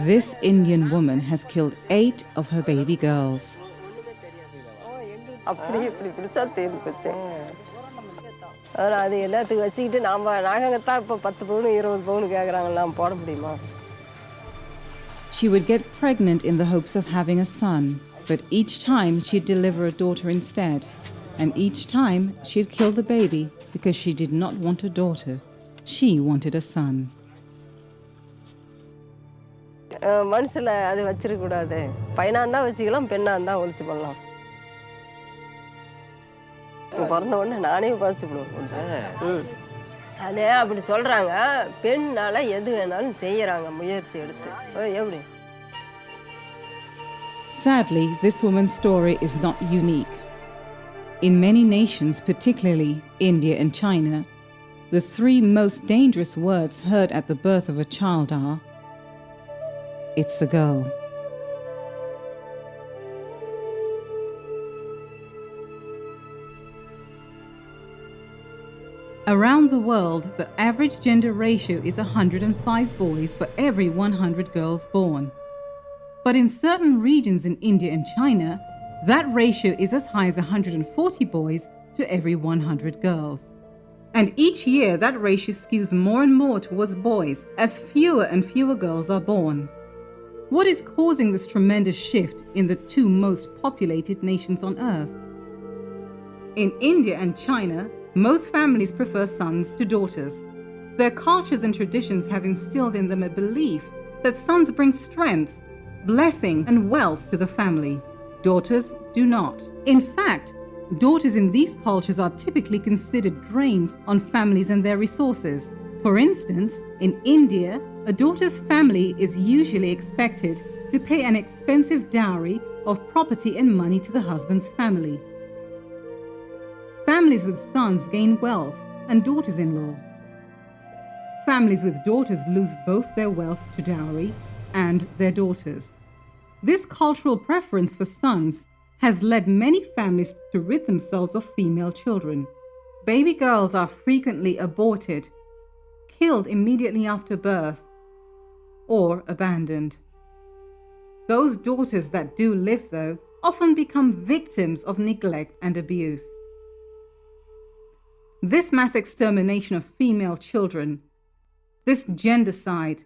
This Indian woman has killed 8 of her baby girls. She would get pregnant in the hopes of having a son, but each time she'd deliver a daughter instead, and each time she'd kill the baby because she did not want a daughter. She wanted a son. மனசுல அது வச்சிருக்க கூடாது. பையனா இருந்தா வச்சுக்கலாம், பெண்ணா இருந்தா ஒளிச்சு பண்ணலாம். பிறந்த உடனே நானே பாசிபிள். அதே அப்படி சொல்றாங்க. பெண்ணால எது வேணாலும் செய்யறாங்க முயற்சி எடுத்து. எப்படி? Sadly, this woman's story is not unique. In many nations, particularly India and China, the 3 most dangerous words heard at the birth of a child are, "It's a girl." Around the world, the average gender ratio is 105 boys for every 100 girls born. But in certain regions in India and China, that ratio is as high as 140 boys to every 100 girls. And each year, that ratio skews more and more towards boys as fewer and fewer girls are born. What is causing this tremendous shift in the 2 most populated nations on earth? In India and China, most families prefer sons to daughters. Their cultures and traditions have instilled in them a belief that sons bring strength, blessing, and wealth to the family. Daughters do not. In fact, daughters in these cultures are typically considered drains on families and their resources. For instance, in India, a daughter's family is usually expected to pay an expensive dowry of property and money to the husband's family. Families with sons gain wealth and daughters-in-law. Families with daughters lose both their wealth to dowry and their daughters. This cultural preference for sons has led many families to rid themselves of female children. Baby girls are frequently aborted, killed immediately after birth, or abandoned. Those daughters that do live, though, often become victims of neglect and abuse. This mass extermination of female children, this gendercide,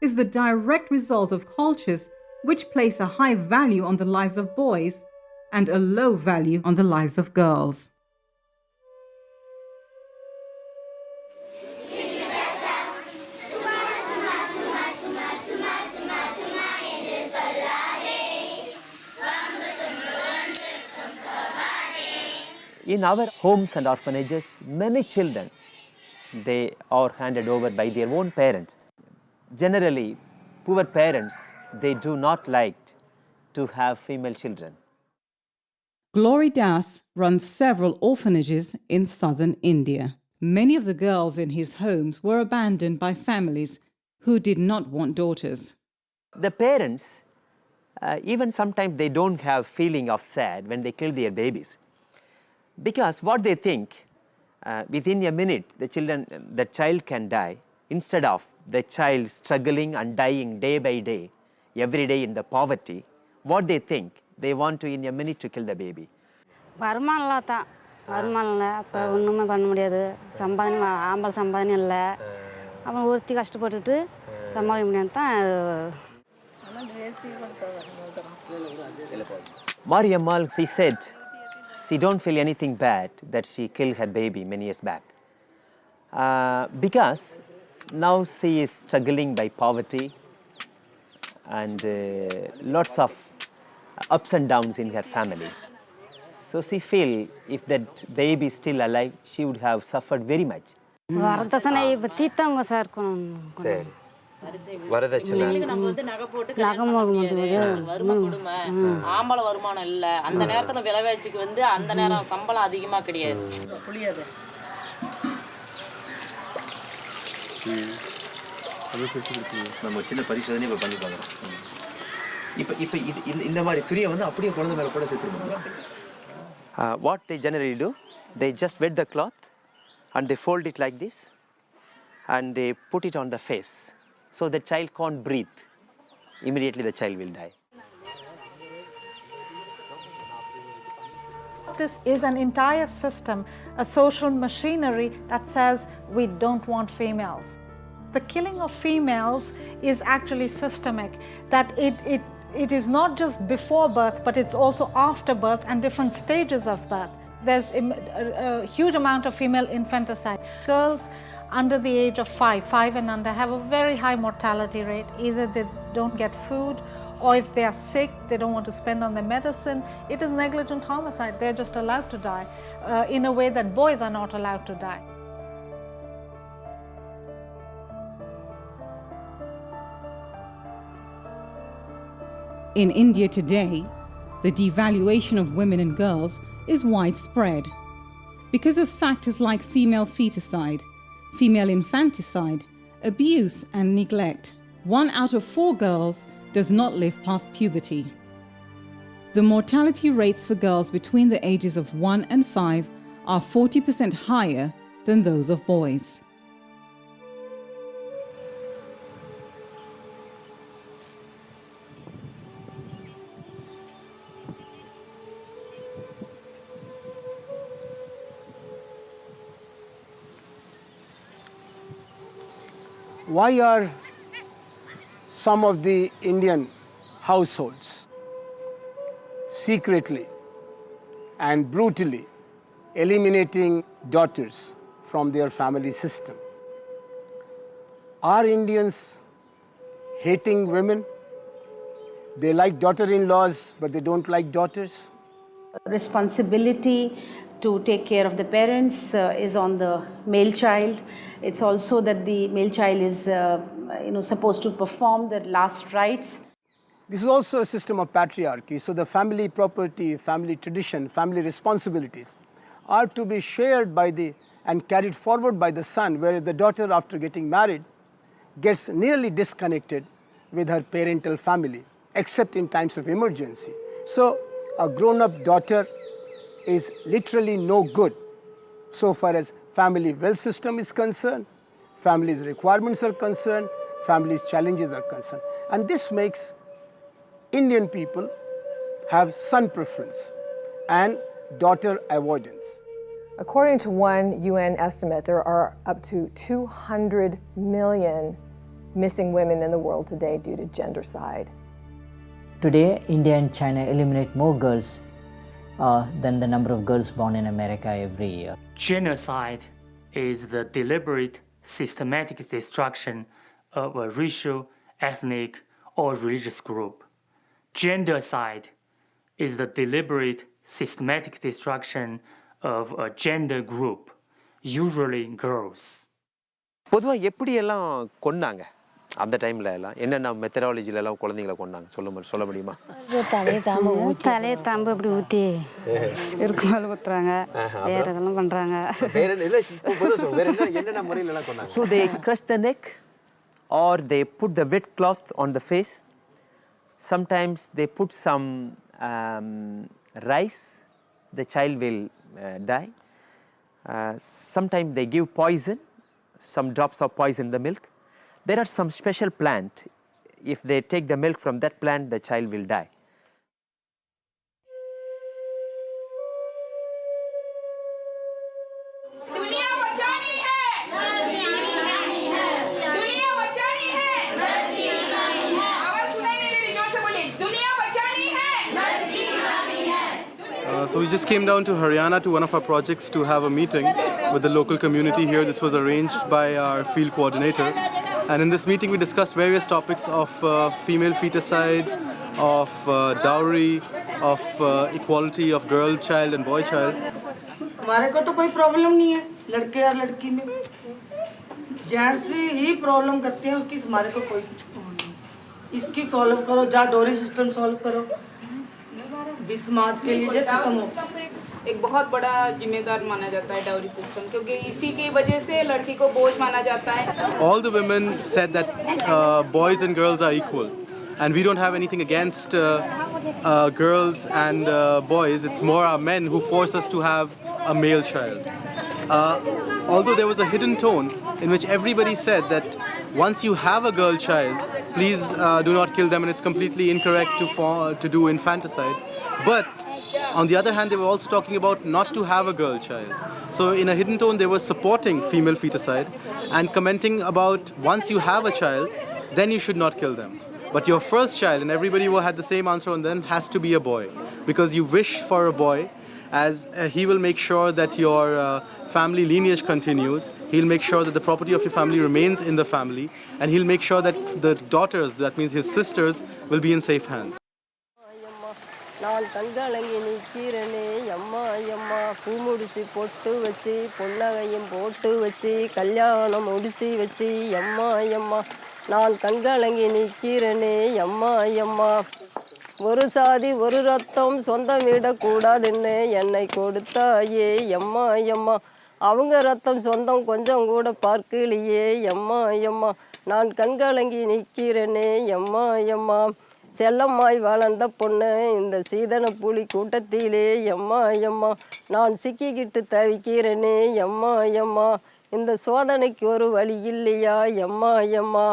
is the direct result of cultures which place a high value on the lives of boys and a low value on the lives of girls. In our homes and orphanages, many children, they are handed over by their own parents. Generally, poor parents, they do not like to have female children. Glory Das runs several orphanages in southern India. Many of the girls in his homes were abandoned by families who did not want daughters. The parents, even sometimes they don't have feeling of sad when they kill their babies. Because what they think, within a minute, the child can die, instead of the child struggling and dying day by day, every day in the poverty. What they think, they want to in a minute to kill the baby. வருமானம் இல்லை, அப்போ ஒன்றுமே பண்ண முடியாது. சம்பாதனை ஆம்பளை சம்பாதனை இல்லை. அப்புறம் ஒருத்தி கஷ்டப்பட்டுட்டு சமாளிக்க முடியாது தான். Mariammal, she said she don't feel anything bad that she killed her baby many years back. Because now she is struggling by poverty and lots of ups and downs in her family. So she feel if that baby is still alive, she would have suffered very much. வரதட்சணை இப்போ தீர்த்தவங்க sir சரி வரதட்சணை ஆம்பளை வருமானம் இல்ல, அந்த நேரத்துல விலைவாசிக்கு வந்து அந்த நேரம் சம்பளம் அதிகமா கிடையாது. புளியாது நம்ம சின்ன பரிசோதனை இப்போ பண்ணி பார்க்குறோம். இப்போ இந்த மாதிரி துணியை வந்து அப்படியே குழந்தை மேலே கூட சேர்த்துருவாங்க. What they generally do, they just wet the cloth and they fold it like this and they put it on the face so the child can't breathe. immediately the child will die. This is an entire system, a social machinery that says we don't want females. The killing of females is actually systemic, that it is not just before birth, but it's also after birth and different stages of birth. There's a huge amount of female infanticide. Girls under the age of 5 and under, have a very high mortality rate. Either they don't get food, or if they are sick, they don't want to spend on their medicine. It is negligent homicide. They're just allowed to die in a way that boys are not allowed to die. In India today, the devaluation of women and girls is widespread because of factors like female feticide, female infanticide, abuse and neglect. 1 out of 4 girls does not live past puberty. The mortality rates for girls between the ages of 1 and 5 are 40% higher than those of boys. Why are some of the Indian households secretly and brutally eliminating daughters from their family system? Are Indians hating women? They like daughter-in-laws, but they don't like daughters? Responsibility to take care of the parents is on the male child. It's also that the male child is supposed to perform the last rites. This is also a system of patriarchy, so the family property, family tradition, family responsibilities are to be shared by and carried forward by the son, whereas the daughter, after getting married, gets nearly disconnected with her parental family, except in times of emergency. So a grown-up daughter is literally no good so far as family wealth system is concerned, family's requirements are concerned, family's challenges are concerned. And this makes Indian people have son preference and daughter avoidance. According to one UN estimate, there are up to 200 million missing women in the world today due to gendercide. Today, India and China eliminate more girls than the number of girls born in America every year. Genocide is the deliberate, systematic destruction of a racial, ethnic, or religious group. Gendercide is the deliberate, systematic destruction of a gender group, usually girls. பொதுவா எப்படி எல்லாம் கொன்னாங்க அந்த டைம்ல எல்லாம் என்னென்ன மெத்தடாலஜில எல்லாம் குழந்தைகளை கொன்னாங்க சொல்ல முடியுமா? தலையை தாம்பு அப்படி ஊற்றி இருக்கு மேலே ஊற்றுறாங்க, வேறு இதெல்லாம் பண்ணுறாங்க. So they crushed the neck or they put the wet cloth on the face. Sometimes they put some rice, the child will die. Sometimes they give poison, some drops of poison in the milk. There are some special plant. If they take the milk from that plant, the child will die. So we just came down to Haryana to one of our projects to have a meeting with the local community here. This was arranged by our field coordinator. And in this meeting we discussed various topics of female feticide, of dowry, of equality of girl child and boy child. हमारे को तो कोई problem नहीं है लड़के और लड़की में, जेंट्स ही प्रॉब्लम करते हैं उसकी, हमारे को कोई इसकी सॉल्व करो, जा डोरी सिस्टम सॉल्व करो, भी समाज के लिए खत्म हो। एक बहुत बड़ा जिम्मेदार माना जाता है डाउरी सिस्टम, क्योंकि इसी की वजह से लड़की को बोझ माना जाता है। All the women said that boys and girls are equal, and we don't have anything against girls and boys. It's more our men who force us to have a male child. Although there was a hidden tone in which everybody said that once you have a girl child, please do not kill them, and it's completely incorrect to do infanticide. But on the other hand, they were also talking about not to have a girl child. So in a hidden tone, they were supporting female feticide and commenting about once you have a child, then you should not kill them. But your first child, and everybody had the same answer on them, has to be a boy. Because you wish for a boy, as he will make sure that your family lineage continues, he'll make sure that the property of your family remains in the family, and he'll make sure that the daughters, that means his sisters, will be in safe hands. நான் கண்கலங்கி நிற்கிறேனே அம்மா ஐயம்மா பூ முடிச்சு பொட்டு வச்சு பொன்னகையும் போட்டு வச்சு கல்யாணம் முடிச்சு வச்சு அம்மா ஐயம்மா நான் கண்கலங்கி நிற்கிறேனே அம்மா ஐயம்மா ஒரு சாதி ஒரு ரத்தம் சொந்தமிடக்கூடாதுன்னு என்னை கொடுத்தாயே அம்மா ஐயம்மா அவங்க ரத்தம் சொந்தம் கொஞ்சம் கூட பார்க்கலையே அம்மா ஐயம்மா நான் கண்கலங்கி நிற்கிறேனே அம்மா ஐயம்மா செல்லம்மாய் வளர்ந்த பொண்ணு இந்த சீதன புலி கூட்டத்திலே எம்மா ஐயம்மா நான் சிக்கிக்கிட்டு தவிக்கிறேனே எம்மா ஐயம்மா இந்த சோதனைக்கு ஒரு வழி இல்லையா எம்மா ஐயம்மா.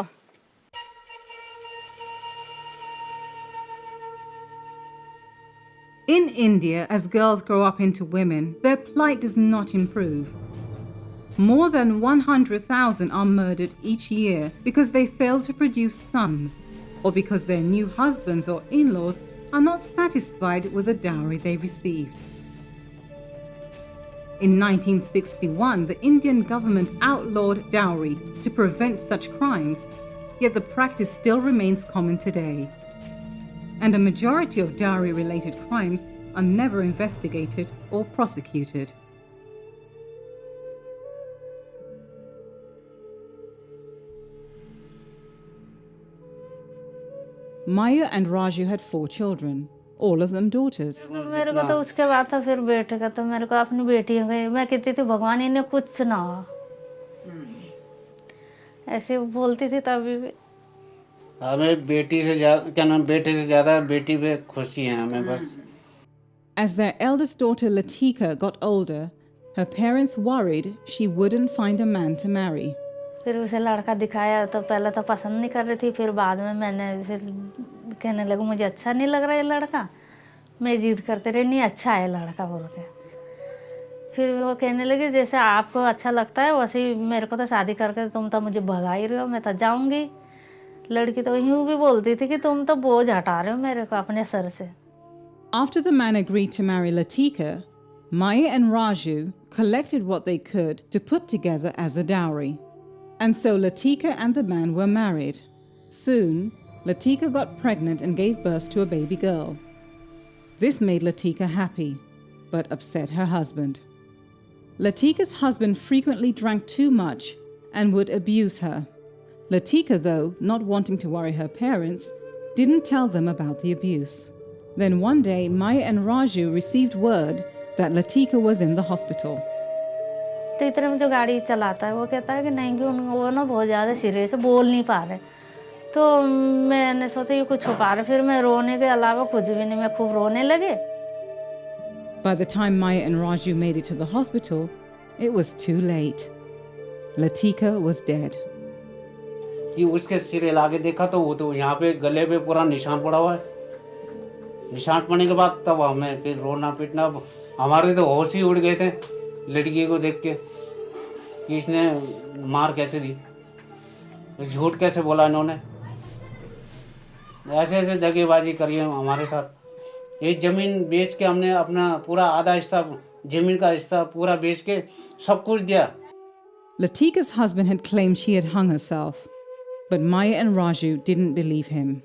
In India, as girls grow up into women, their plight does not improve. More than 100,000 are murdered each year because they fail to produce sons, or because their new husbands or in-laws are not satisfied with the dowry they received. In 1961, the Indian government outlawed dowry to prevent such crimes, yet the practice still remains common today. And a majority of dowry-related crimes are never investigated or prosecuted. Maya and Raju had 4 children, all of them daughters. मेरे को तो उसके बाद था फिर बेटे का, तो मेरे को अपनी बेटी हो गई। मैं कहती थी भगवान इन्हें कुछ ना हो, ऐसे बोलती थी तभी भी। हमें बेटी से ज्यादा क्या नाम बेटे से ज्यादा बेटी पे खुशी है हमें बस। As their eldest daughter Latika got older, her parents worried she wouldn't find a man to marry. फिर उसे लड़का दिखाया तो पहले तो पसंद नहीं कर रही थी, फिर बाद में मैंने फिर कहने लगा मुझे अच्छा नहीं लग रहा है लड़का। मैं जिद करते रही नहीं अच्छा है लड़का बोल के। फिर वो कहने लगी जैसे आपको अच्छा लगता है वैसे ही मेरे को तो शादी करके तुम तो मुझे भगा ही रहे हो, मैं तो जाऊंगी। लड़की तो यूँ भी बोलती थी कि तुम तो बोझ हटा रहे हो मेरे को अपने सर से। After the man agreed to marry Latika, Maya and Raju collected what they could to put together as a dowry. And so Latika and the man were married. Soon, Latika got pregnant and gave birth to a baby girl. This made Latika happy, but upset her husband. Latika's husband frequently drank too much and would abuse her. Latika, though, not wanting to worry her parents, didn't tell them about the abuse. Then one day, Maya and Raju received word that Latika was in the hospital. तो इतने में जो गाड़ी चलाता है वो कहता है कि नहीं कि वो ना बहुत ज़्यादा सिरे से बोल नहीं पा रहे। तो मैंने सोचा ये कुछ छुपा रहे, फिर मैं रोने के अलावा कुछ भी नहीं, मैं खूब रोने लगे। By the time Maya and Raju made it to the hospital, it was too late. Latika was dead. कि उसके सिरे लाके देखा तो वो तो यहाँ पे गले पे पूरा निशान पड़ा हुआ है। निशान पड़ने के बाद तब हमें फिर रोना पीटना, हमारे तो होश ही उड़ गए थे लड़की को देख के कि इसने मार कैसे दी, झूठ कैसे बोला इन्होंने, ऐसे ऐसे दगेबाजी करी है हमारे साथ। ये ज़मीन बेच के हमने अपना पूरा आधा हिस्सा ज़मीन का हिस्सा पूरा बेच के सब कुछ दिया। Latika's husband had claimed she had hung herself, but Maya and Raju didn't believe him.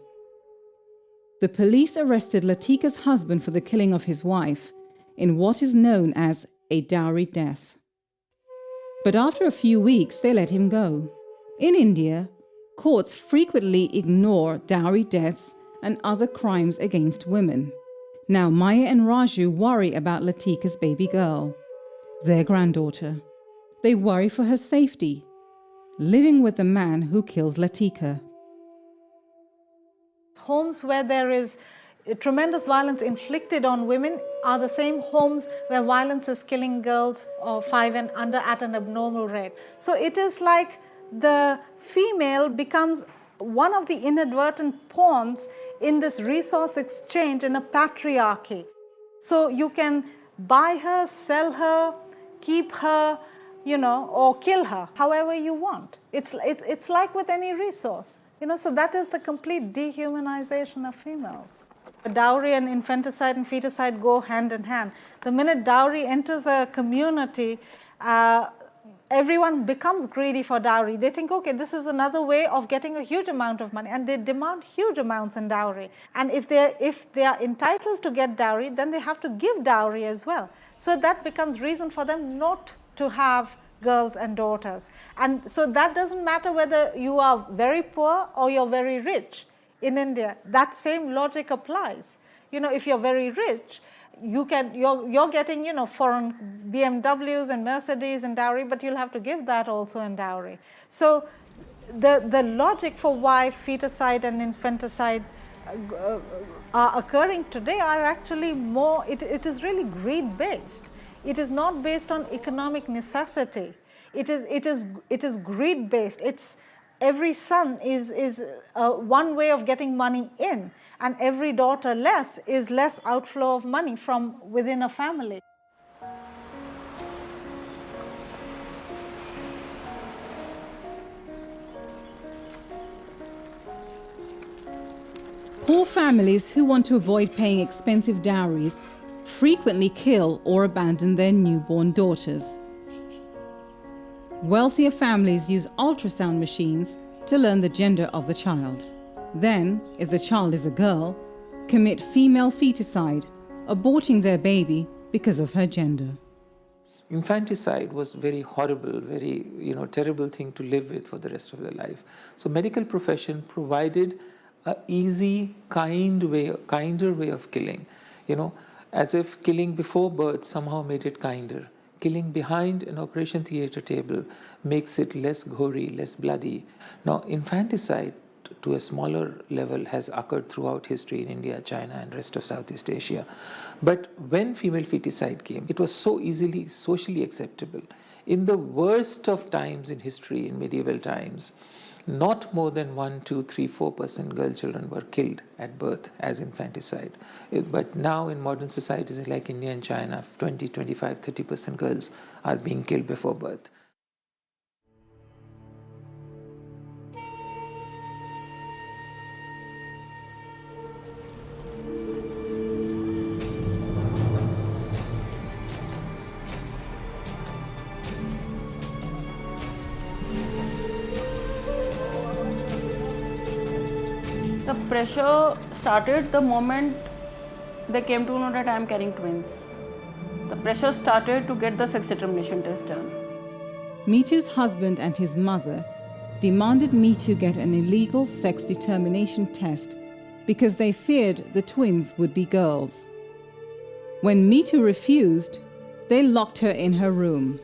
The police arrested Latika's husband for the killing of his wife in what is known as a dowry death. But after a few weeks, they let him go. In India, courts frequently ignore dowry deaths and other crimes against women. Now Maya and Raju worry about Latika's baby girl, their granddaughter. They worry for her safety, living with the man who killed Latika. Homes where there is tremendous violence inflicted on women are the same homes where violence is killing girls of 5 and under at an abnormal rate. So it is like the female becomes one of the inadvertent pawns in this resource exchange in a patriarchy. So you can buy her, sell her, keep her, you know, or kill her, however you want. It's like with any resource, you know, so that is the complete dehumanization of females. Dowry and infanticide and feticide go hand in hand. The minute dowry enters a community, everyone becomes greedy for dowry. They think, okay, this is another way of getting a huge amount of money, and they demand huge amounts in dowry. And if they are entitled to get dowry, then they have to give dowry as well. So that becomes reason for them not to have girls and daughters. And so that doesn't matter whether you are very poor or you're very rich. In India, that same logic applies. You know, if you're very rich, you're getting, you know, foreign BMWs and Mercedes in dowry, but you'll have to give that also in dowry. So the logic for why feticide and infanticide are occurring today are actually more, it is really greed based. It is not based on economic necessity. It is greed based. It's every son is one way of getting money in, and every daughter less is less outflow of money from within a family. Poor families who want to avoid paying expensive dowries frequently kill or abandon their newborn daughters. Wealthier families use ultrasound machines to learn the gender of the child. Then, if the child is a girl, commit female feticide, aborting their baby because of her gender. Infanticide was very horrible, very terrible thing to live with for the rest of their life. So medical profession provided an easy, kinder way of killing. As if killing before birth somehow made it kinder. Killing behind an operation theatre table makes it less gory, less bloody. Now, infanticide to a smaller level has occurred throughout history in India, China, and rest of Southeast Asia. But when female feticide came, it was so easily socially acceptable. In the worst of times in history, in medieval times, not more than 1, 2, 3, 4% girl children were killed at birth as infanticide. But now in modern societies like India and China, 20, 25, 30% girls are being killed before birth. The pressure started the moment they came to know that I am carrying twins. The pressure started to get the sex determination test done. Meetu's husband and his mother demanded Meetu get an illegal sex determination test because they feared the twins would be girls. When Meetu refused, they locked her in her room.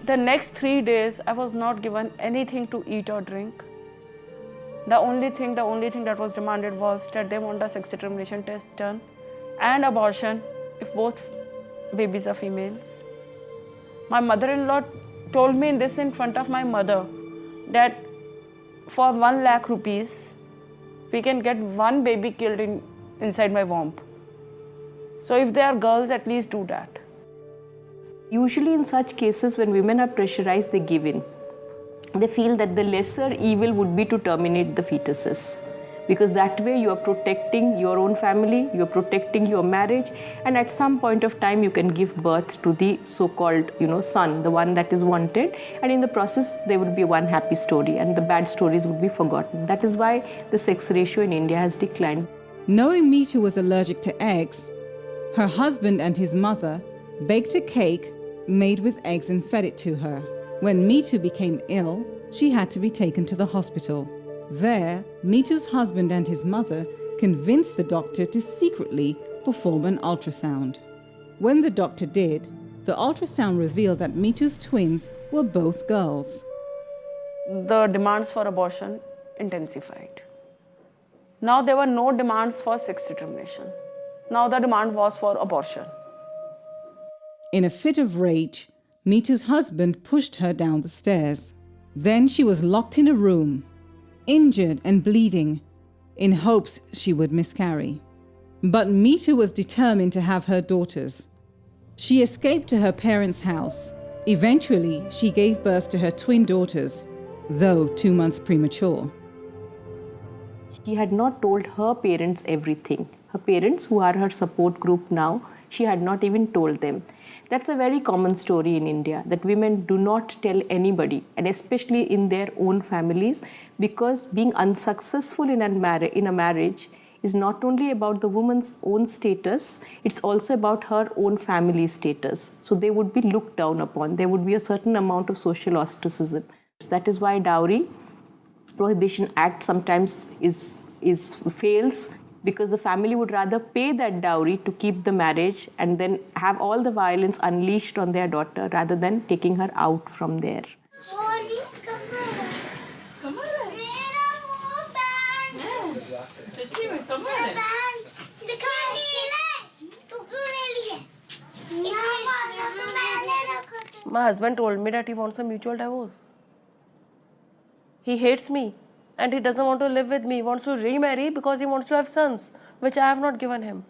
The next 3 days, I was not given anything to eat or drink. The only thing that was demanded was that they want a sex determination test done and abortion if both babies are females. My mother-in-law told me this in front of my mother that for 1 lakh rupees, we can get 1 baby killed inside my womb. So if they are girls, at least do that. Usually in such cases, when women are pressurized, they give in. They feel that the lesser evil would be to terminate the fetuses, because that way you are protecting your own family, you are protecting your marriage, and at some point of time you can give birth to the so-called son, the one that is wanted, and in the process there would be one happy story and the bad stories would be forgotten. That is why the sex ratio in India has declined. Knowing Meetu was allergic to eggs, her husband and his mother baked a cake made with eggs and fed it to her. When Meetu became ill, she had to be taken to the hospital. There, Meetu's husband and his mother convinced the doctor to secretly perform an ultrasound. When the doctor did, the ultrasound revealed that Meetu's twins were both girls. The demands for abortion intensified. Now there were no demands for sex determination. Now the demand was for abortion. In a fit of rage, Meetu's husband pushed her down the stairs. Then she was locked in a room. injured and bleeding, in hopes she would miscarry. But Mitu was determined to have her daughters. She escaped to her parents' house. Eventually, she gave birth to her twin daughters, though 2 months premature. She had not told her parents everything. Her parents, who are her support group now, she had not even told them. That's a very common story in India, that women do not tell anybody, and especially in their own families, because being unsuccessful in a marriage is not only about the woman's own status, it's also about her own family status. So they would be looked down upon. There would be a certain amount of social ostracism. That is why Dowry Prohibition Act sometimes fails, because the family would rather pay that dowry to keep the marriage and then have all the violence unleashed on their daughter rather than taking her out from there. My husband told me that he wants a mutual divorce. He hates me and he doesn't want to live with me. He wants to remarry because he wants to have sons, which I have not given him.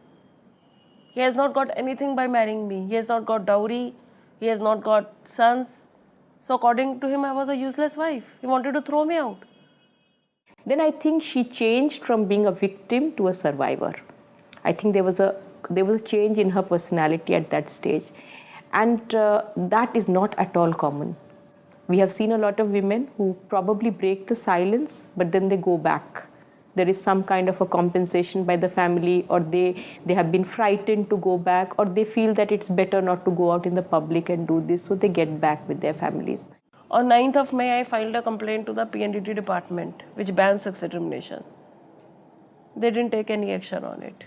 He has not got anything by marrying me. He has not got dowry. He has not got sons. So according to him, I was a useless wife. He wanted to throw me out. Then I think she changed from being a victim to a survivor. I think there was a change in her personality at that stage. And that is not at all common. We have seen a lot of women who probably break the silence, but then they go back. There is some kind of a compensation by the family, or they have been frightened to go back, or they feel that it's better not to go out in the public and do this, so they get back with their families. On 9th of May, I filed a complaint to the PNDT department, which bans sex discrimination. They didn't take any action on it.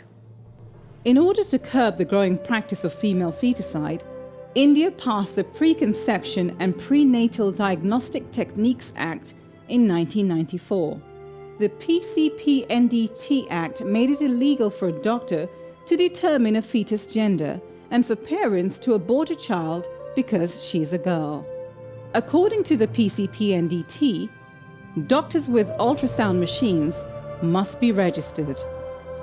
In order to curb the growing practice of female feticide, India passed the Preconception and Prenatal Diagnostic Techniques Act in 1994. The PCPNDT Act made it illegal for a doctor to determine a fetus gender and for parents to abort a child because she's a girl. According to the PCPNDT, doctors with ultrasound machines must be registered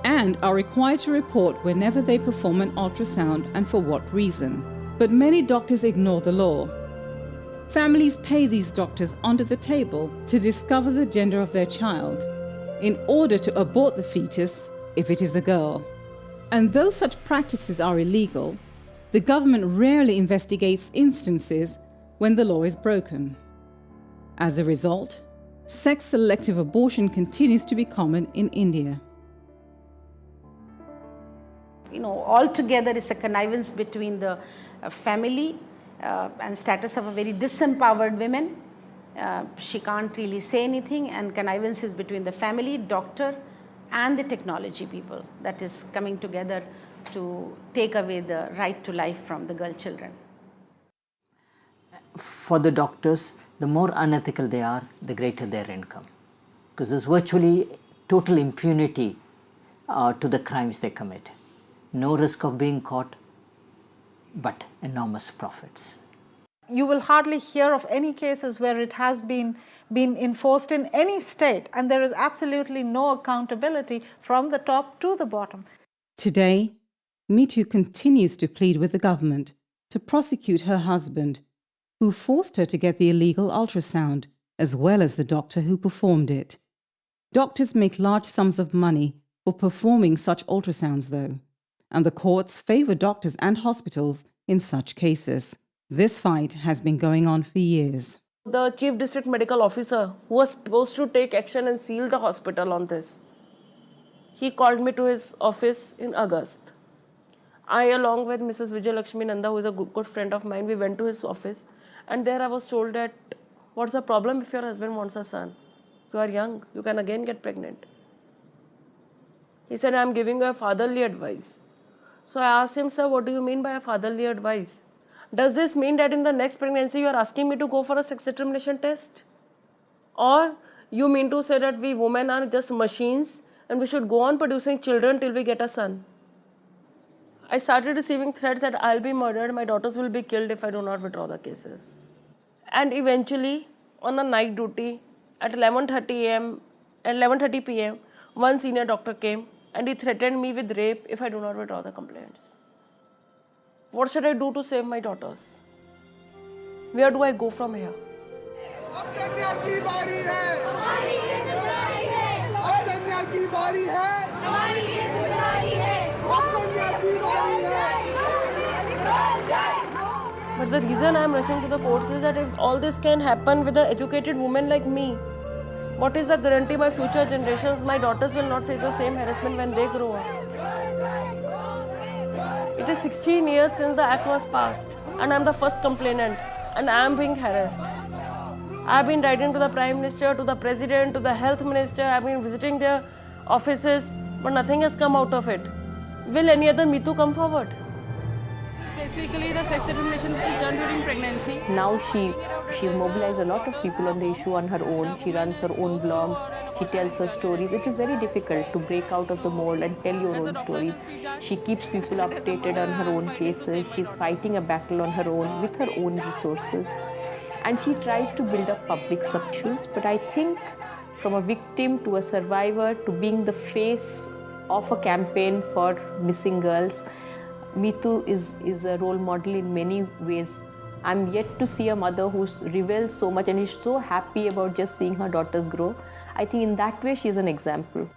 and are required to report whenever they perform an ultrasound and for what reason. But many doctors ignore the law. Families pay these doctors under the table to discover the gender of their child in order to abort the fetus if it is a girl. And though such practices are illegal, the government rarely investigates instances when the law is broken. As a result, sex-selective abortion continues to be common in India. Altogether it's a connivance between the family and status of a very disempowered women. She can't really say anything, and connivance is between the family, doctor and the technology people that is coming together to take away the right to life from the girl children. For the doctors, the more unethical they are, the greater their income, because there's virtually total impunity to the crimes they commit. No risk of being caught, but enormous profits. You will hardly hear of any cases where it has been enforced in any state, and there is absolutely no accountability from the top to the bottom. Today, Mitu continues to plead with the government to prosecute her husband, who forced her to get the illegal ultrasound, as well as the doctor who performed it. Doctors make large sums of money for performing such ultrasounds, though, and the courts favor doctors and hospitals in such cases. This fight has been going on for years. The Chief District Medical Officer, who was supposed to take action and seal the hospital on this, he called me to his office in August. I, along with Mrs. Vijay Lakshmi Nanda, who is a good friend of mine, we went to his office, and there I was told that, what's the problem if your husband wants a son? You are young, you can again get pregnant. He said, I'm giving you a fatherly advice. So I asked him, sir, what do you mean by a fatherly advice? Does this mean that in the next pregnancy you are asking me to go for a sex determination test? Or you mean to say that we women are just machines and we should go on producing children till we get a son? I started receiving threats that I'll be murdered, my daughters will be killed if I do not withdraw the cases. And eventually, on a night duty, at 11:30 a.m., At 11:30 p.m., one senior doctor came and he threatened me with rape if I do not withdraw the complaints. What should I do to save my daughters? Where do I go from here? But the reason I am rushing to the courts is that if all this can happen with an educated woman like me, what is the guarantee my future generations, my daughters will not face the same harassment when they grow up? It is 16 years since the act was passed and I am the first complainant and I am being harassed. I have been writing to the Prime Minister, to the President, to the Health Minister, I have been visiting their offices, but nothing has come out of it. Will any other Me Too come forward? Basically, the sex discrimination is done during pregnancy. Now she's mobilized a lot of people on the issue on her own. She runs her own blogs. She tells her stories. It is very difficult to break out of the mold and tell your own stories. She keeps people updated on her own cases. She's fighting a battle on her own with her own resources. And she tries to build up public issues. But I think from a victim to a survivor to being the face of a campaign for missing girls, Me Too is a role model in many ways. I'm yet to see a mother who reveals so much and is so happy about just seeing her daughters grow. I think in that way she is an example.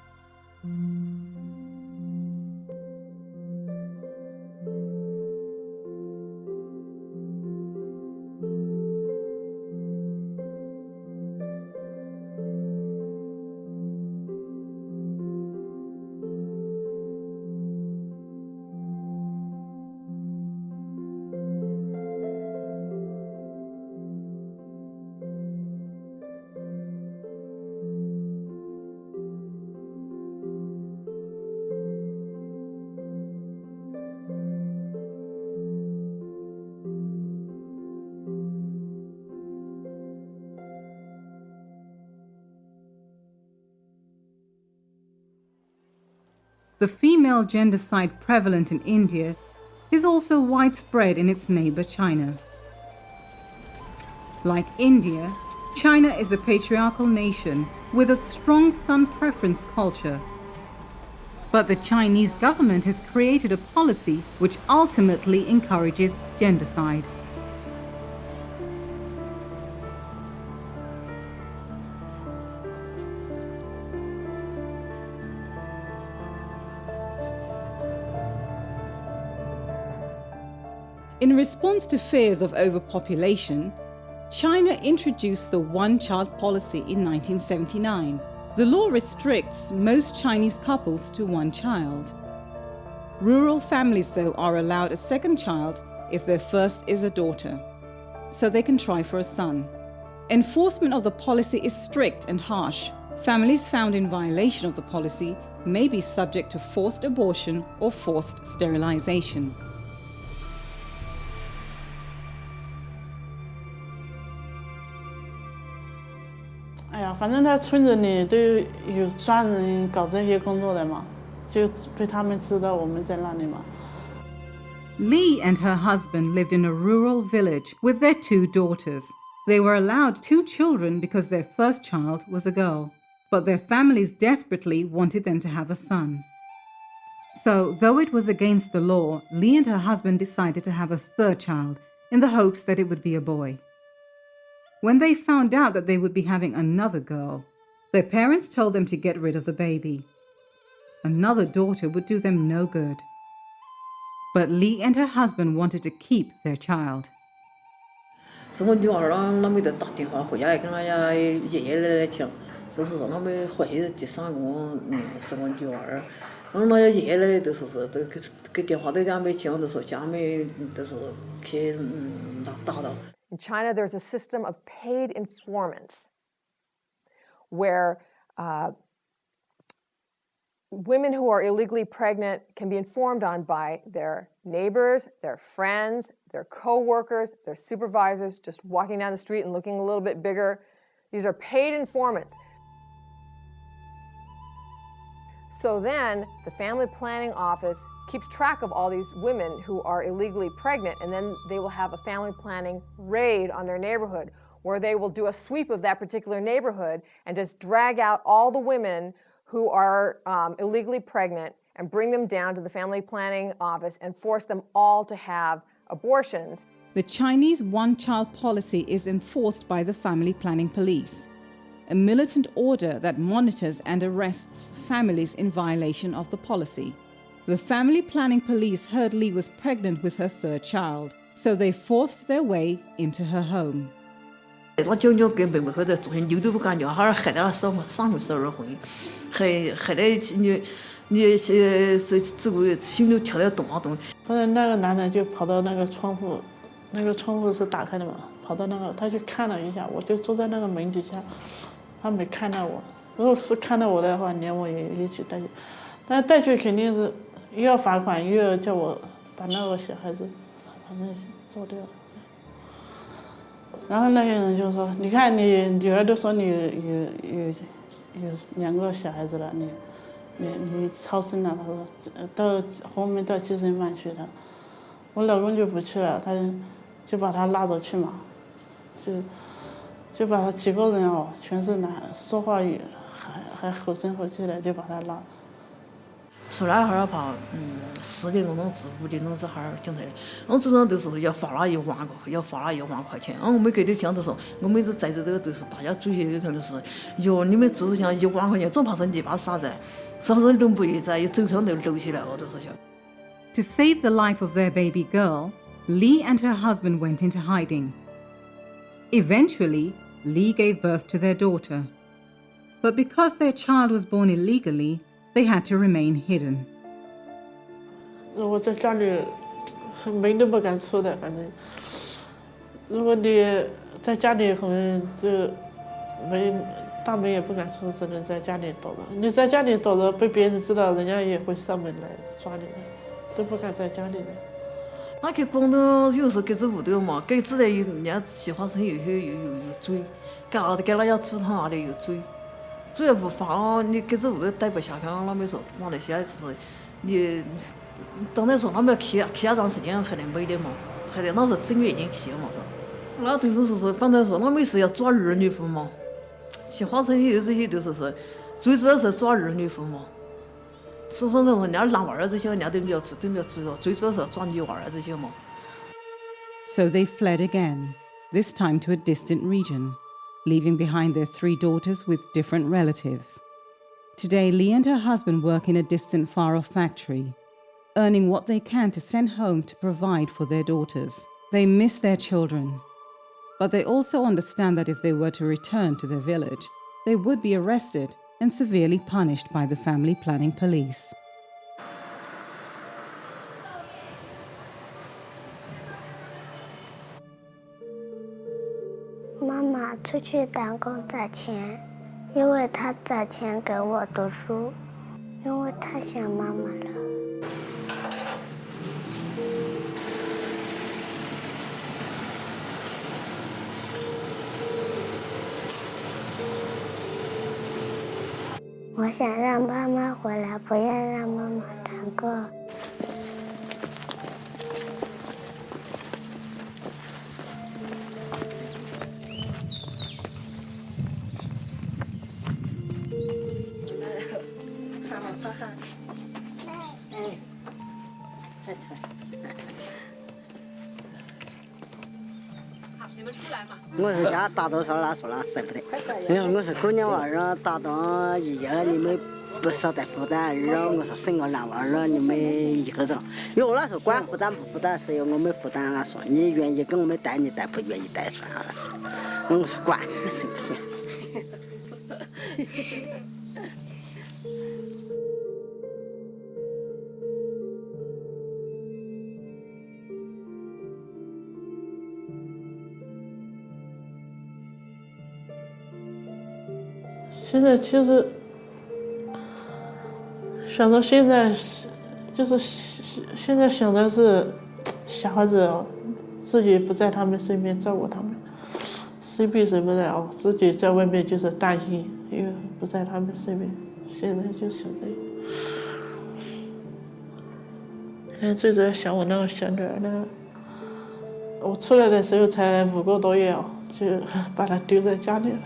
The female gendercide prevalent in India is also widespread in its neighbor China. Like India, China is a patriarchal nation with a strong son preference culture. But the Chinese government has created a policy which ultimately encourages gendercide. In response to fears of overpopulation, China introduced the one-child policy in 1979. The law restricts most Chinese couples to one child. Rural families, though, are allowed a second child if their first is a daughter, so they can try for a son. Enforcement of the policy is strict and harsh. Families found in violation of the policy may be subject to forced abortion or forced sterilization.哎呀，反正在村子里都有专人搞这些工作的嘛，就被他们知道我们在那里嘛。 Lee and her husband lived in a rural village with their 2 daughters. They were allowed 2 children because their first child was a girl, but their families desperately wanted them to have a son. So, though it was against the law, Lee and her husband decided to have a 3rd child in the hopes that it would be a boy. When they found out that they would be having another girl, their parents told them to get rid of the baby. Another daughter would do them no good. But Lee and her husband wanted to keep their child. 生我女儿了，那么就打电话回家跟她爷爷奶奶讲，就是说那么回去第3个生我女儿，然后那爷爷奶奶都说是都给电话都给俺们讲，都说家里都说去打到。 In China, there's a system of paid informants where women who are illegally pregnant can be informed on by their neighbors, their friends, their co-workers, their supervisors, just walking down the street and looking a little bit bigger. These are paid informants. So then the family planning office keeps track of all these women who are illegally pregnant, and then they will have a family planning raid on their neighborhood where they will do a sweep of that particular neighborhood and just drag out all the women who are illegally pregnant and bring them down to the family planning office and force them all to have abortions. The Chinese one-child policy is enforced by the family planning police, a militant order that monitors and arrests families in violation of the policy. The family planning police heard Lee was pregnant with her third child, so they forced their way into her home. 我舅舅跟妹妹或者昨天牛都不敢叫，还害得3回12回，害得你这个心都跳得咚啊咚。后来那个男的就跑到那个窗户，那个窗户是打开的嘛，跑到那个他去看了一下，我就坐在那个门底下，他没看到我。如果是看到我的话，连我也一起带去，但是带去肯定是又要罚款，又要叫我把那个小孩子反正做掉。然后那些人就说：“你看你女儿都说你有2个小孩子了，你超生了。”他说到后面到精神病去了，我老公就不去了，他就把他拉着去嘛，就把他几个人哦，全是说话语还吼声吼气的，就把他拉。出来哈儿跑，4点多钟至5点钟这哈儿警察，我早上都说要罚了1万个，要罚了1万块钱。我没给你讲都说，我每次在这都是大家注意看都是，哟，你们就是像1万块钱，总怕是你把傻子，是不是轮不一在走向都流起来，我都说想。To save the life of their baby girl, Lee and her husband went into hiding. Eventually, Lee gave birth to their daughter. But because their child was born illegally, they had to remain hidden. 我在家里门都不敢出的，反正如果你在家里可能就大门也不敢出，只能在家里躲着。你在家里躲着，被别人知道，人家也会上门来抓你的，都不敢在家里的。那去广东有时候给这屋头嘛，给自然有人家计划生有追，给啥子给那要出厂那里有追。主要无法哦，你给这屋头待不下去，他们说马来西亚就是你，当然说他们去那段时间还能没的嘛，还得那是正月已经去了嘛说，那都是说反正说他们是要抓儿女妇嘛，去花城有这些都是最主要是抓儿女妇嘛，是反正说人家男娃儿这些人家都没有知道，最主要是抓女娃儿这些嘛。So they fled again, this time to a distant region, leaving behind their 3 daughters with different relatives. Today, Lee and her husband work in a distant far-off factory, earning what they can to send home to provide for their daughters. They miss their children, but they also understand that if they were to return to their village, they would be arrested and severely punished by the family planning police. 妈妈出去打工赚钱，因为她赚钱给我读书，因为她想妈妈了。我想让妈妈回来，不要让妈妈难过。我是家大多少那说了舍不得，我说姑娘娃儿大到一夜你们不舍得负担，然后我说生个男娃儿你们一个人，因为我那时候管负担不负担是由我们负担了，说你愿意跟我们带你带，不愿意带算了。我说管你们生不生。现在其实想着现在就是现在想的是小孩子自己不在他们身边照顾他们，谁比谁不了，自己在外面就是担心，因为不在他们身边，现在就想这个。最主要想我那个小女儿，那个我出来的时候才5个多月哦，就把他丢在家里了。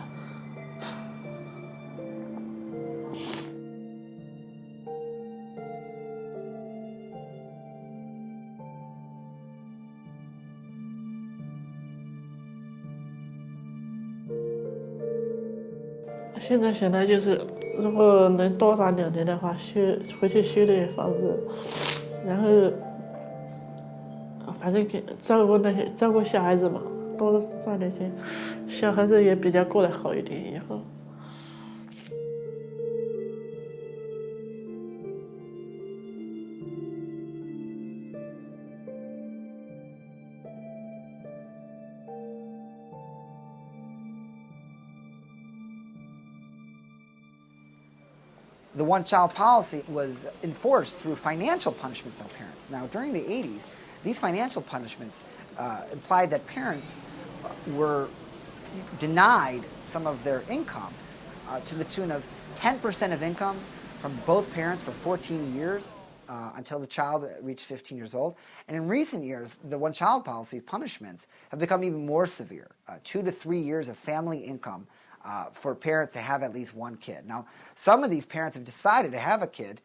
现在想来就是，如果能多打2年的话，回去修点房子，然后反正给照顾小孩子嘛，多赚点钱，小孩子也比较过得好一点以后。The one-child policy was enforced through financial punishments on parents. Now, during the 80s, these financial punishments implied that parents were denied some of their income to the tune of 10% of income from both parents for 14 years until the child reached 15 years old. And in recent years, the one-child policy punishments have become even more severe, 2 to 3 years of family income for parents to have at least one kid. Now, some of these parents have decided to have a kid,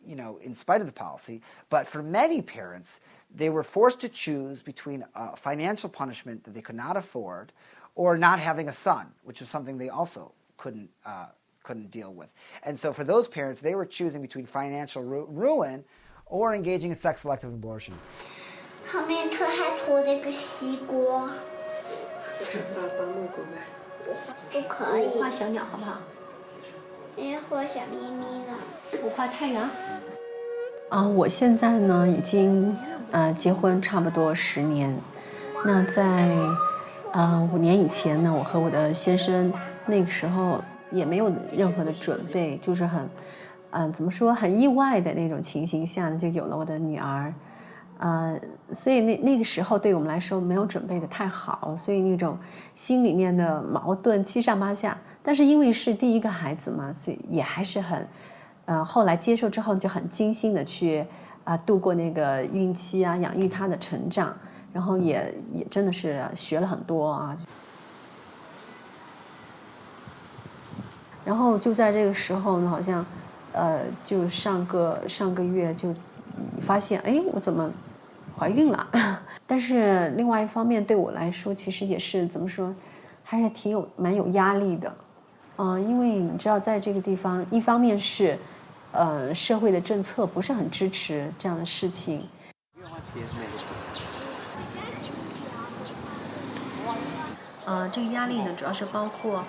you know, in spite of the policy, but for many parents, they were forced to choose between a financial punishment that they could not afford or not having a son, which was something they also couldn't deal with. And so for those parents, they were choosing between financial ruin or engaging in sex-selective abortion. 后面他还拖了个西瓜。不可以。我画小鸟好不好？画小咪咪呢？我画太阳。我现在呢已经结婚差不多10年。那在5年以前呢，我和我的先生那个时候也没有任何的准备，就是很怎么说很意外的那种情形下呢，就有了我的女儿。所以那个时候对我们来说没有准备的太好，所以那种心里面的矛盾七上八下。但是因为是第一个孩子嘛，所以也还是很，后来接受之后就很精心的去度过那个孕期啊，养育他的成长，然后也真的是学了很多啊。然后就在这个时候呢，好像就上个月就发现，哎，我怎么怀孕了？但是另外一方面对我来说，其实也是怎么说，还是蛮有压力的，因为你知道，在这个地方，一方面是，社会的政策不是很支持这样的事情。这个压力呢，主要是包括，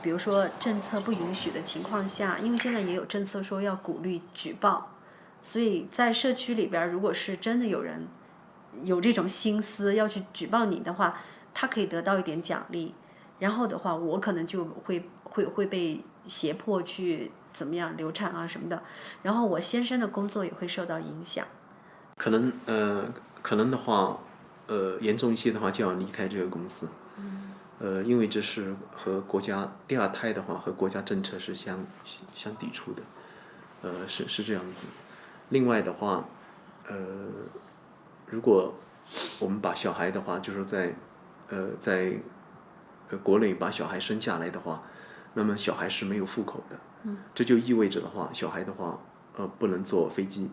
比如说政策不允许的情况下，因为现在也有政策说要鼓励举报。所以在社区里边，如果是真的有人有这种心思要去举报你的话，他可以得到一点奖励。然后的话，我可能就会被胁迫去怎么样流产啊什么的。然后我先生的工作也会受到影响。可能的话，严重一些的话就要离开这个公司。因为这是和国家第2胎的话和国家政策是相抵触的，是这样子。另外的话，如果我们把小孩的话，就是在国内把小孩生下来的话，那么小孩是没有户口的，这就意味着的话，小孩的话，不能坐飞机，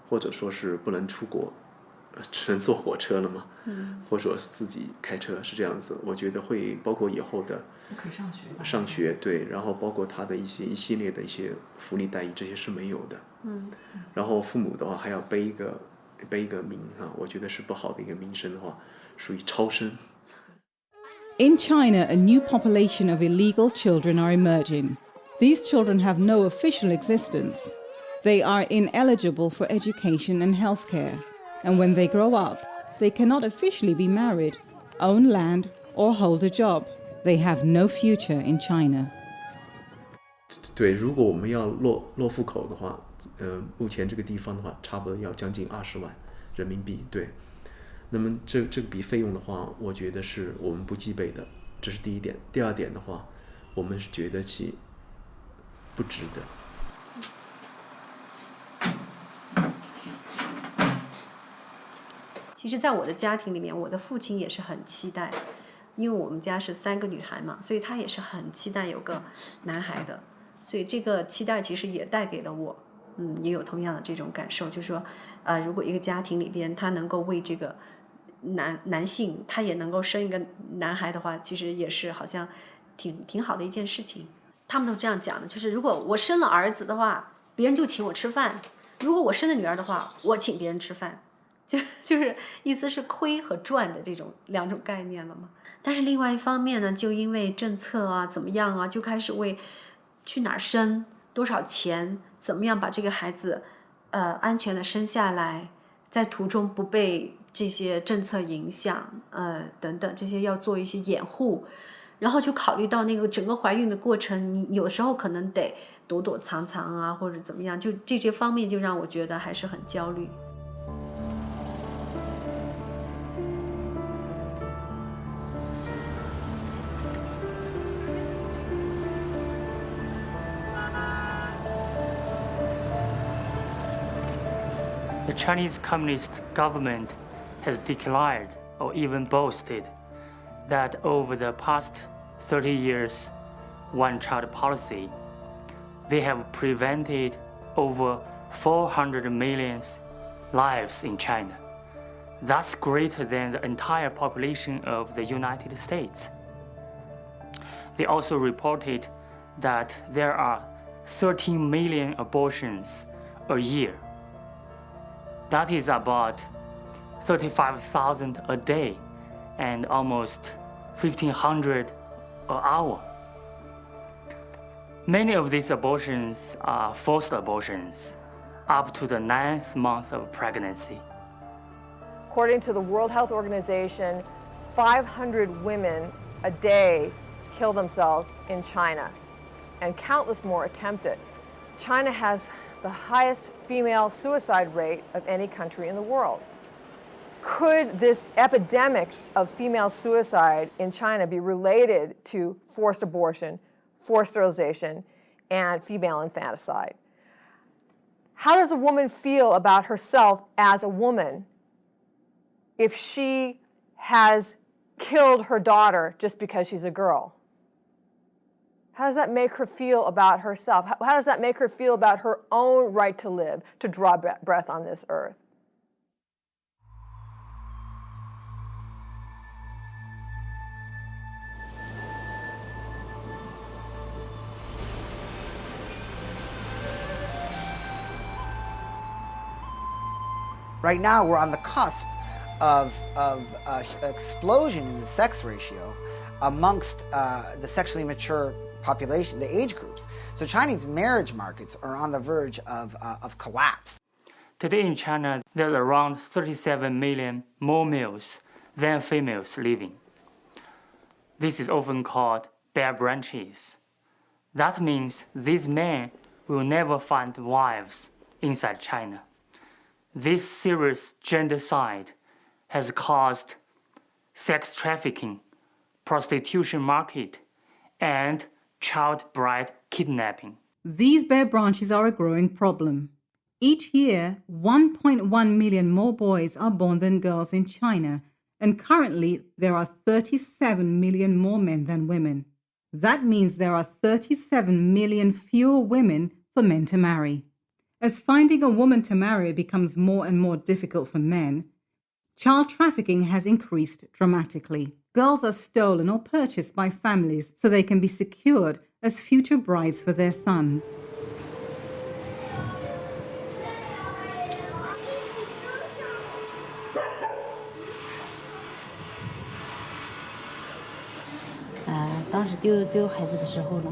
或者说是不能出国，只能坐火车了嘛，或者说是自己开车，是这样子。我觉得会包括以后的可以上学，对，然后包括他的一系列的一些福利待遇，这些是没有的。然后父母的话还要背一个名啊，我觉得是不好的一个名声的话，属于超生。In China, a new population of illegal children are emerging. These children have no official existence. They are ineligible for education and healthcare, and when they grow up, they cannot officially be married, own land, or hold a job. They have no future in China. 对，如果我们要落户口的话，目前这个地方的话，差不多要将近20万人民币。对，那么这笔费用的话，我觉得是我们不具备的，这是第一点。第二点的话，我们是觉得其不值得。其实在我的家庭里面，我的父亲也是很期待，因为我们家是3个女孩嘛，所以她也是很期待有个男孩的，所以这个期待其实也带给了我，也有同样的这种感受，就是说，如果一个家庭里边他能够为这个男性他也能够生一个男孩的话，其实也是好像挺好的一件事情。他们都这样讲的，就是如果我生了儿子的话，别人就请我吃饭；如果我生了女儿的话，我请别人吃饭。就是意思是亏和赚的这种2种概念了嘛。但是另外一方面呢，就因为政策啊怎么样啊，就开始为去哪儿生、多少钱、怎么样把这个孩子安全的生下来，在途中不被这些政策影响等等，这些要做一些掩护。然后就考虑到那个整个怀孕的过程，你有时候可能得躲躲藏藏啊，或者怎么样，就这些方面就让我觉得还是很焦虑。The Chinese Communist government has declared or even boasted that over the past 30 years one-child policy, they have prevented over 400 million lives in China. That's greater than the entire population of the United States. They also reported that there are 13 million abortions a year. That is about 35,000 a day and almost 1,500 an hour. Many of these abortions are forced abortions up to the 9th month of pregnancy. According to the World Health Organization, 500 women a day kill themselves in China, and countless more attempt it. China has the highest female suicide rate of any country in the world. Could this epidemic of female suicide in China be related to forced abortion, forced sterilization, and female infanticide? How does a woman feel about herself as a woman if she has killed her daughter just because she's a girl? How does that make her feel about herself? How does that make her feel about her own right to live, to draw breath on this earth? Right now, we're on the cusp of explosion in the sex ratio amongst the sexually mature population, the age groups. So Chinese marriage markets are on the verge of collapse. Today in China, there are around 37 million more males than females living. This is often called bare branches. That means these men will never find wives inside China. This serious gendercide has caused sex trafficking, prostitution market, and child bride kidnapping. These bare branches are a growing problem. Each year, 1.1 million more boys are born than girls in China, and currently there are 37 million more men than women. That means there are 37 million fewer women for men to marry. As finding a woman to marry becomes more and more difficult for men, child trafficking has increased dramatically. Girls are stolen or purchased by families so they can be secured as future brides for their sons. "当时丢孩子的时候呢，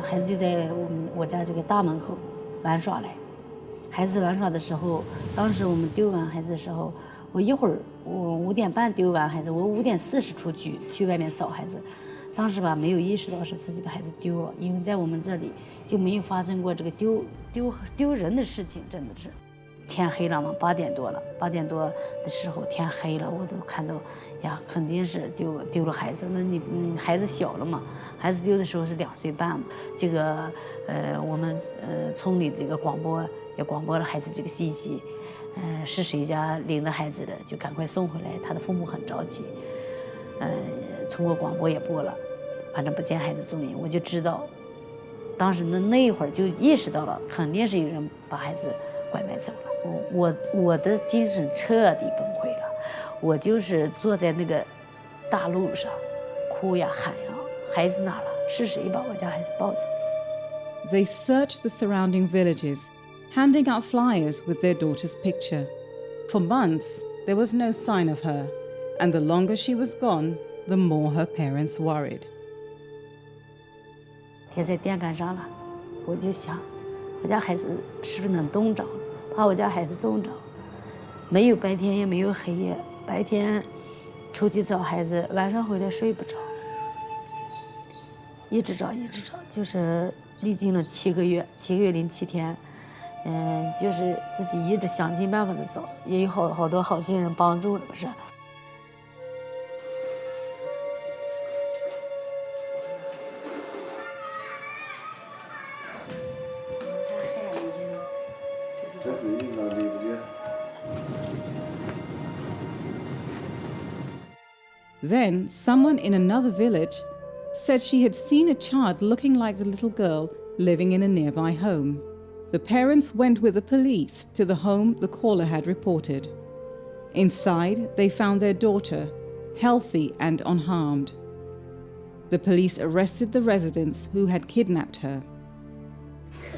孩子就在我家这个大门口玩耍嘞。孩子玩耍的时候，当时我们丢完孩子的时候，我一会儿我5点半丢完孩子，我5点40出去外面找孩子。当时吧没有意识到是自己的孩子丢了，因为在我们这里就没有发生过这个丢人的事情，真的是。天黑了嘛，8点多了，8点多的时候天黑了，我都看到呀，肯定是丢了孩子。那你孩子小了嘛，孩子丢的时候是2岁半嘛。这个我们村里的这个广播也广播了孩子这个信息，是谁家领的孩子的，就赶快送回来。他的父母很着急，通过广播也播了，反正不见孩子踪影，我就知道，当时那一会儿就意识到了，肯定是有人把孩子拐卖走了。我的精神彻底崩溃了，我就是坐在那个大路上，哭呀喊呀，孩子哪了？是谁把我家孩子抱走？ They searched the surrounding villages, handing out flyers with their daughter's picture. For months, there was no sign of her, and the longer she was gone, the more her parents worried. 贴在电杆上了，我就想，我家孩子是不是能冻着？怕我家孩子冻着，没有白天也没有黑夜，白天出去找孩子，晚上回来睡不着，一直找，就是历经了7个月，7个月零7天，就是自己一直想尽办法的找，也有好多好心人帮助了，不是。Then, someone in another village said she had seen a child looking like the little girl living in a nearby home. The parents went with the police to the home the caller had reported. Inside, they found their daughter, healthy and unharmed. The police arrested the residents who had kidnapped her.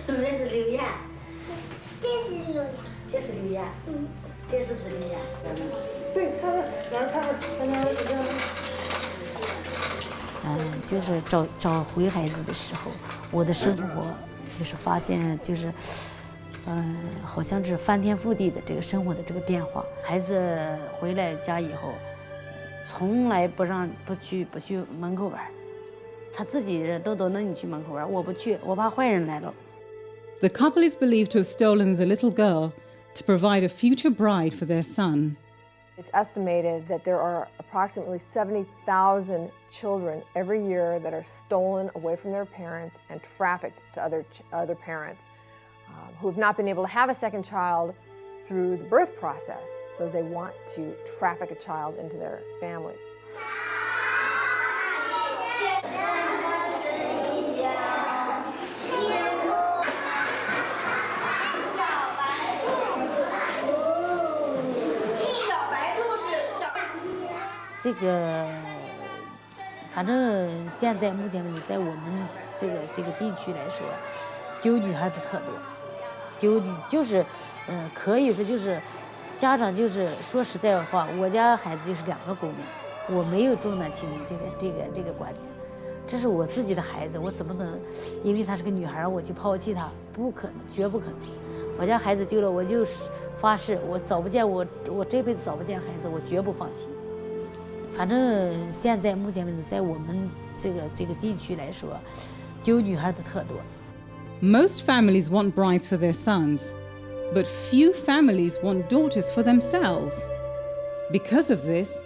这是刘亚，这是刘亚，这是不是刘亚？对，就是找回孩子的时候，我的生活就是发现好像是翻天覆地的这个生活的这个变化。孩子回来家以后，从来不去门口玩，他自己人都能你去门口玩，我不去，我怕坏人来了。The couple is believed to have stolen the little girl to provide a future bride for their son. It's estimated that there are approximately 70,000 children every year that are stolen away from their parents and trafficked to other parents who have not been able to have a second child through the birth process, so they want to traffic a child into their families. 这个，反正现在目前为止，在我们这个地区来说，丢女孩的特多，丢女就是，可以说就是家长就是说实在话，我家孩子就是2个姑娘，我没有重男轻女这个观点，这是我自己的孩子，我怎么能因为她是个女孩我就抛弃她？不可能，绝不可能。我家孩子丢了，我就发誓，我这辈子找不见孩子，我绝不放弃。反正现在目前为止，在我们这个地区来说，丢女孩的特多。Most families want brides for their sons, but few families want daughters for themselves. Because of this,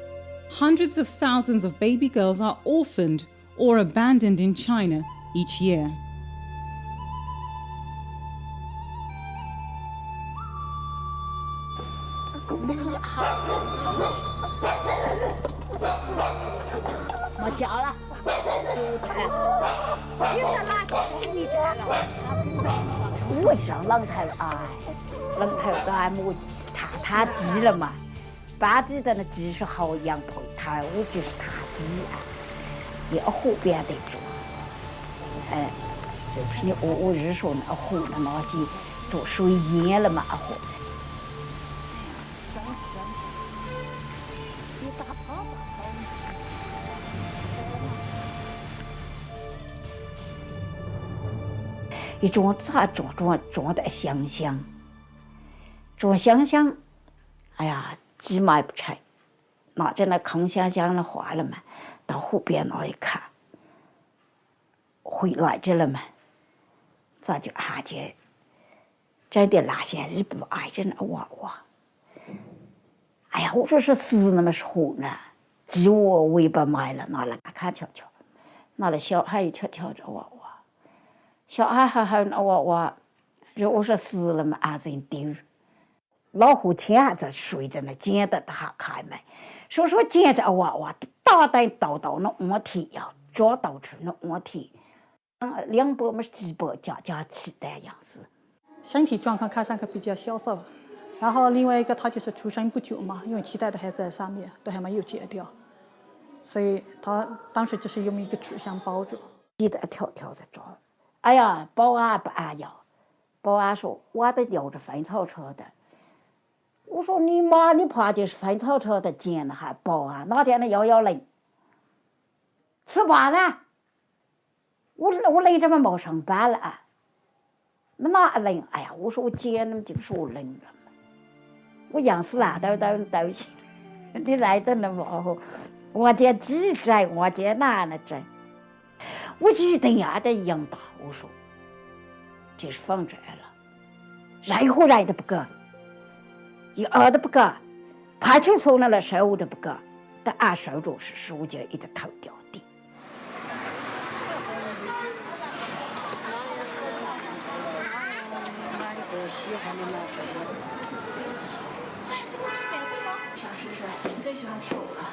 hundreds of thousands of baby girls are orphaned or abandoned in China each year. 没脚了，你在哪就是没脚了。我上浪头浪头干么？他鸡了嘛？把鸡的那鸡是好养活，我就是他鸡啊，你湖边得住，就是你我日说那湖那么去做水淹了嘛湖。 一种咋种的香香，种香香，哎呀，鸡买不成，拿着那空香香的花了嘛，到湖边那一看，回来着了嘛，咋就真的那些人不爱着那娃娃，哎呀，我说是死那么活呢，鸡我也不买了，拿来看瞧瞧，拿来小孩瞧瞧这娃娃。 小孩还那娃娃，如果说死了嘛，俺人丢。老虎钳子睡在那捡的他开门，说捡着娃娃，大胆倒到那问题呀，抓到出那问题，200么几百加起的样子。身体状况看上去比较消瘦，然后另外一个他就是出生不久嘛，因为脐带都还在上面，都还没有解掉，所以他当时就是用一个纸箱包着。记得跳在这儿，哎呀，保安不按要，保安说我得摇着分草车的。我说你妈，你怕就是分草车的捡了还保安，哪天那110，吃饭了，我累这么没上班了啊。哪冷？哎呀，我说我捡了就说我冷了嘛，我样死烂都行，你来得那么好，我捡几针，我捡哪了针？我一定要得养大，我说，就是放这了，任何人都不干，一二都不干，派出所那收都不干，但按收入是我就一直投掉的。是不是？你最喜欢跳舞了？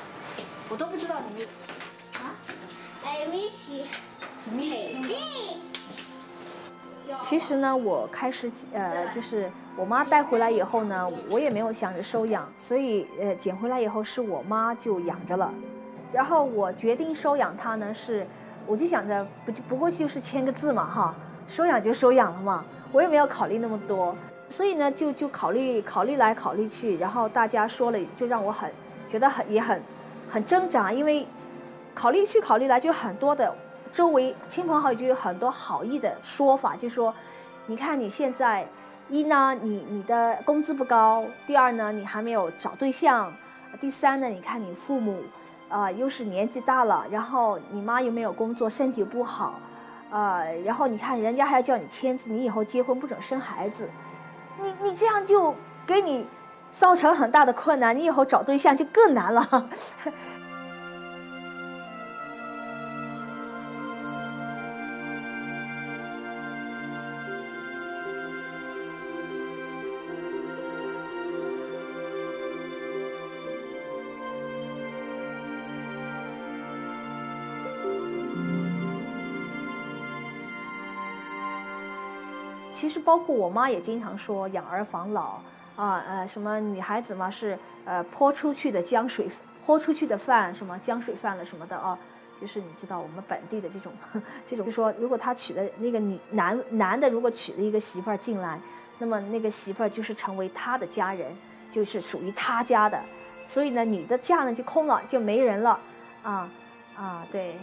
我都不知道你们啊。什么意思？其实呢，我开始就是我妈带回来以后呢，我也没有想着收养，所以捡回来以后是我妈就养着了。然后我决定收养它呢，我就想着不过就是签个字嘛哈，收养就收养了嘛，我也没有考虑那么多。所以呢，就考虑来考虑去，然后大家说了，就让我觉得很挣扎，因为考虑去考虑来，就很多的周围亲朋好友就有很多好意的说法，就说，你看你现在，一呢你的工资不高，第二呢你还没有找对象，第三呢你看你父母又是年纪大了，然后你妈又没有工作，身体不好，然后你看人家还要叫你签字，你以后结婚不准生孩子。你这样就给你造成很大的困难，你以后找对象就更难了。其实包括我妈也经常说养儿防老什么女孩子嘛是泼出去的饭，什么江水饭了什么的啊，就是你知道我们本地的这种，就说如果他娶的那个男的如果娶了一个媳妇儿进来，那么那个媳妇儿就是成为他的家人，就是属于他家的，所以呢女的嫁呢就空了，就没人了对。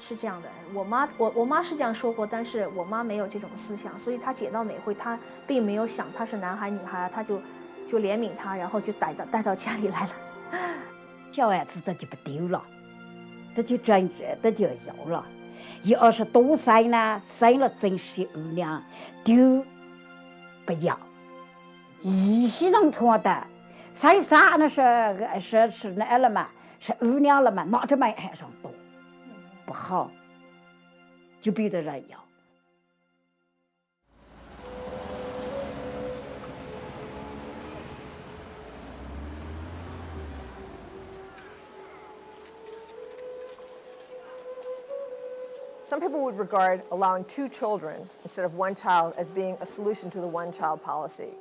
是这样的，我妈是这样说过，但是我妈没有这种思想，所以她捡到美惠，她并没有想他是男孩女孩，她就怜悯他，然后就带到家里来了。小孩子他就不丢了，他就真着，他就要了。要是多生呢，生了真是二两，丢不要。一些农村的，生啥那是那了嘛，是二两了嘛，拿着买还上多。不好，就别的人要。Some people would regard allowing 2 children instead of 1 child as being a solution to the one-child policy.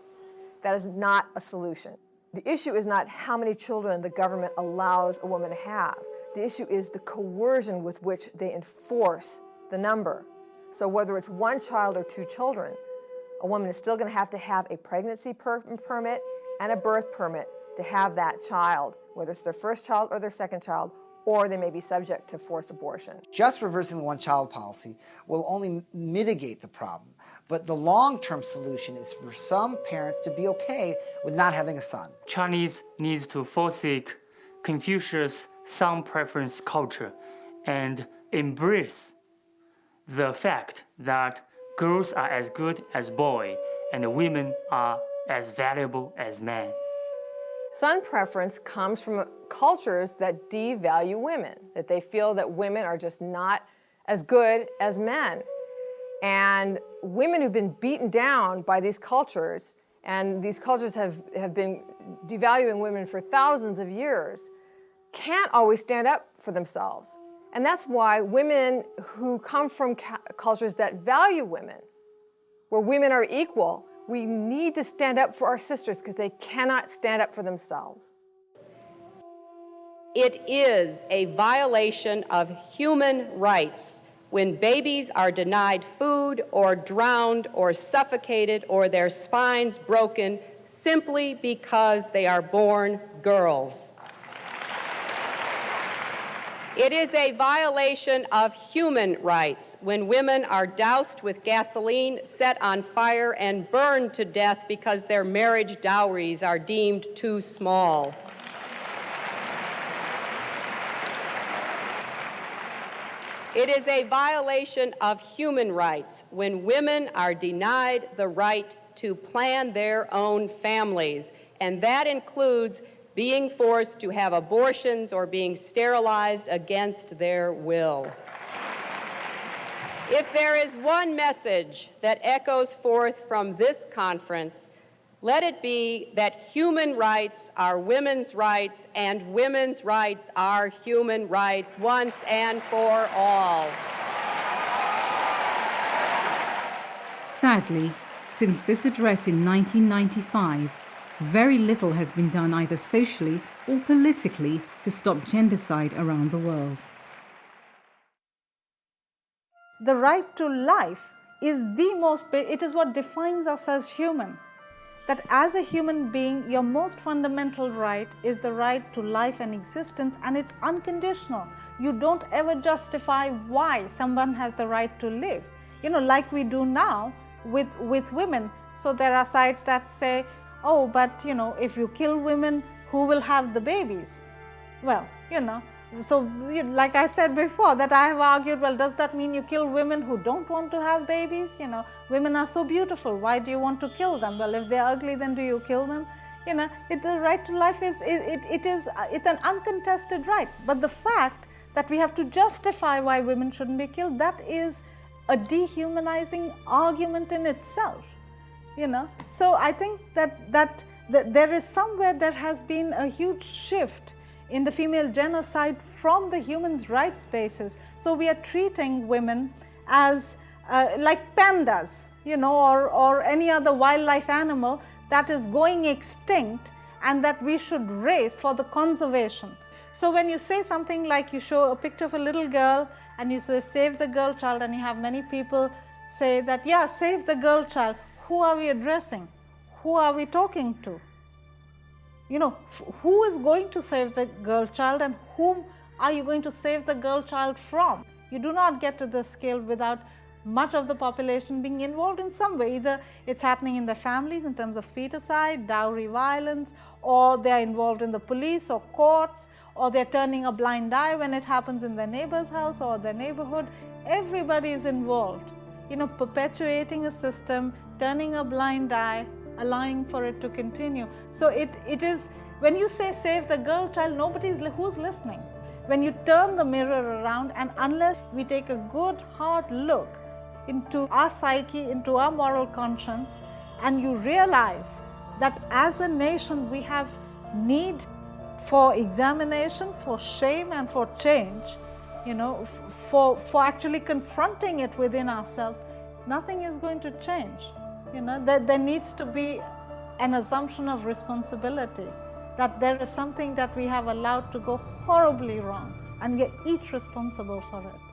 That is not a solution. The issue is not how many children the government allows a woman to have. The issue is the coercion with which they enforce the number. So whether it's 1 child or 2 children, a woman is still going to have a pregnancy permit and a birth permit to have that child, whether it's their first child or their second child, or they may be subject to forced abortion. Just reversing the one-child policy will only mitigate the problem, but the long-term solution is for some parents to be okay with not having a son. Chinese needs to forsake Confucius' son preference culture and embrace the fact that girls are as good as boys and women are as valuable as men. Son preference comes from cultures that devalue women, that they feel that women are just not as good as men. And women who've been beaten down by these cultures, and these cultures have been devaluing women for thousands of years, can't always stand up for themselves. And that's why women who come from cultures that value women, where women are equal, we need to stand up for our sisters because they cannot stand up for themselves. It is a violation of human rights when babies are denied food or drowned or suffocated or their spines broken simply because they are born girls. It is a violation of human rights when women are doused with gasoline, set on fire, and burned to death because their marriage dowries are deemed too small. It is a violation of human rights when women are denied the right to plan their own families, and that includes being forced to have abortions or being sterilized against their will. If there is one message that echoes forth from this conference, let it be that human rights are women's rights and women's rights are human rights once and for all. Sadly, since this address in 1995, very little has been done either socially or politically to stop gendercide around the world. The right to life is it is what defines us as human. That as a human being, your most fundamental right is the right to life and existence, and it's unconditional. You don't ever justify why someone has the right to live. Like we do now with women. So there are sites that say, oh, but if you kill women, who will have the babies? Well, so like I said before, that I have argued, well, does that mean you kill women who don't want to have babies? Women are so beautiful, why do you want to kill them? Well, if they're ugly, then do you kill them? The right to life it's an uncontested right. But the fact that we have to justify why women shouldn't be killed, that is a dehumanizing argument in itself. So I think that there is somewhere there has been a huge shift in the female genocide from the human rights basis. So we are treating women as like pandas, or any other wildlife animal that is going extinct and that we should raise for the conservation. So when you say something like, you show a picture of a little girl and you say save the girl child, and you have many people say that, yeah, save the girl child. Who are we addressing? Who are we talking to? Who is going to save the girl child, and whom are you going to save the girl child from? You do not get to this scale without much of the population being involved in some way. Either it's happening in the families in terms of feticide, dowry violence, or they are involved in the police or courts, or they're turning a blind eye when it happens in their neighbor's house or their neighborhood. Everybody is involved, perpetuating a system, turning a blind eye, allowing for it to continue. So it is, when you say save the girl child, who's listening? When you turn the mirror around, and unless we take a good hard look into our psyche, into our moral conscience, and you realize that as a nation we have need for examination, for shame, and for change, for actually confronting it within ourselves, nothing is going to change. There needs to be an assumption of responsibility, that there is something that we have allowed to go horribly wrong, and we are each responsible for it.